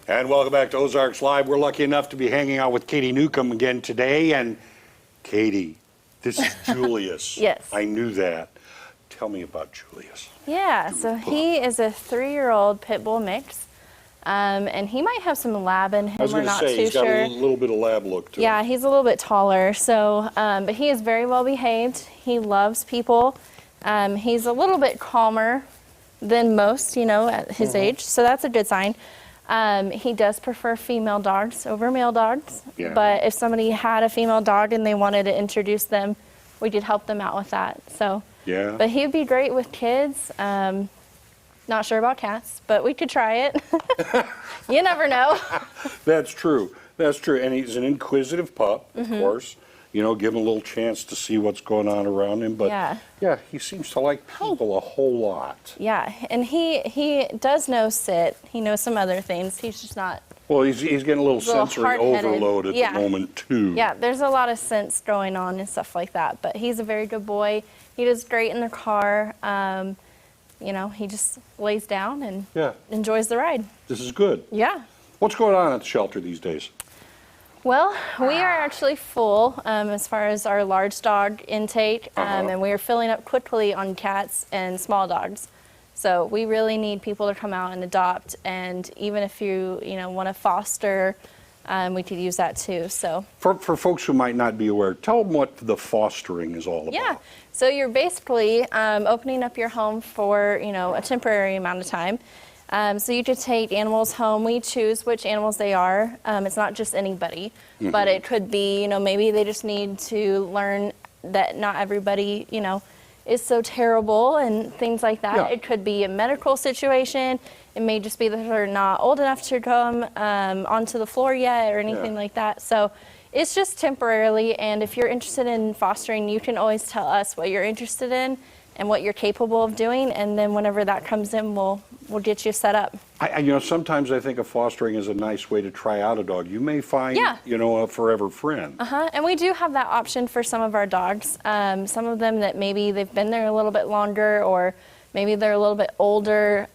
And welcome back to Ozarks Live. We're lucky enough to be hanging out with Katie Newcomb again today. And Katie, this is Julius. Yes. I knew that. Tell me about Julius. Yeah, so he is a 3-year-old pit bull mix. And he might have some lab in him. I was going to say, he's got a little bit of lab look to him. Yeah, he's a little bit taller. So, but he is very well behaved. He loves people. He's a little bit calmer than most, at his age. So that's a good sign. He does prefer female dogs over male dogs. Yeah. But if somebody had a female dog and they wanted to introduce them, we could help them out with that. So, yeah. But he'd be great with kids. Not sure about cats, but we could try it. You never know. That's true. That's true. And he's an inquisitive pup, of course. Give him a little chance to see what's going on around him. But yeah, he seems to like people a whole lot. Yeah, and he does know sit. He knows some other things. He's just not. Well, he's getting a little sensory overload at the moment, too. Yeah, there's a lot of sense going on and stuff like that. But he's a very good boy. He does great in the car. He just lays down and enjoys the ride. This is good. Yeah. What's going on at the shelter these days? Well, we are actually full as far as our large dog intake, and we are filling up quickly on cats and small dogs. So we really need people to come out and adopt, and even if you want to foster, we could use that too. So for folks who might not be aware, tell them what the fostering is all about. Yeah, so you're basically opening up your home for a temporary amount of time. So you could take animals home. We choose which animals they are. It's not just anybody, but it could be, maybe they just need to learn that not everybody, is so terrible and things like that. Yeah. It could be a medical situation. It may just be that they're not old enough to come onto the floor yet or anything like that. So it's just temporarily. And if you're interested in fostering, you can always tell us what you're interested in and what you're capable of doing, and then whenever that comes in, we'll get you set up. Sometimes I think of fostering as a nice way to try out a dog. You may find, a forever friend. And we do have that option for some of our dogs. Some of them that maybe they've been there a little bit longer, or maybe they're a little bit older.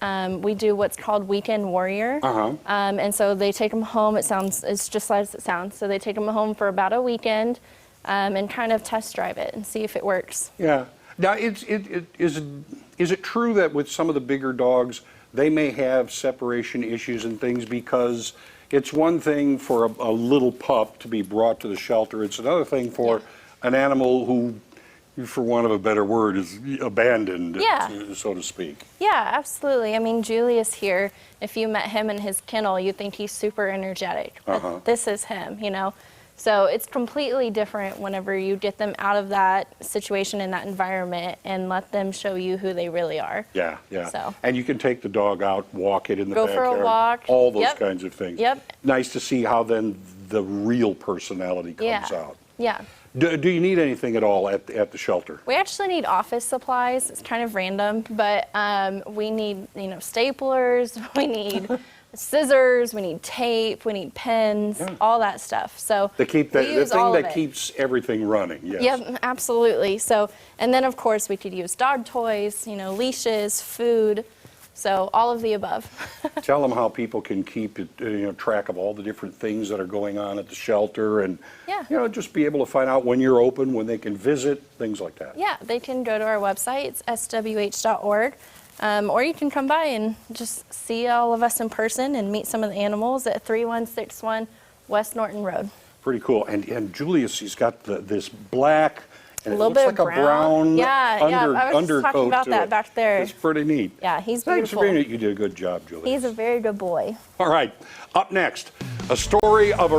We do what's called weekend warrior. And so they take them home. It's just as it sounds. So they take them home for about a weekend and kind of test drive it and see if it works. Yeah. Now, is it true that with some of the bigger dogs, they may have separation issues and things, because it's one thing for a little pup to be brought to the shelter. It's another thing for an animal who, for want of a better word, is abandoned, so to speak. Yeah, absolutely. I mean, Julius here, if you met him in his kennel, you'd think he's super energetic. But this is him, So it's completely different whenever you get them out of that situation and that environment and let them show you who they really are. Yeah, yeah. So. And you can take the dog out, walk it in the backyard. Go for a walk. All those kinds of things. Yep. Nice to see how then the real personality comes out. Yeah. Do you need anything at all at the shelter? We actually need office supplies. It's kind of random, but we need, staplers. We need scissors, we need tape, we need pens, all that stuff. So the thing that keeps everything running. Yes. Yep, absolutely. So, and then of course we could use dog toys, leashes, food. So all of the above. Tell them how people can keep track of all the different things that are going on at the shelter, and just be able to find out when you're open, when they can visit, things like that. Yeah, they can go to our website. It's swh.org. Or you can come by and just see all of us in person and meet some of the animals at 3161 West Norton Road. Pretty cool. And Julius, he's got this black, and a little bit like a brown I was undercoat talking about that back there. It's pretty neat. Yeah, he's beautiful. Thanks for being here. You did a good job, Julius. He's a very good boy. All right. Up next, a story of a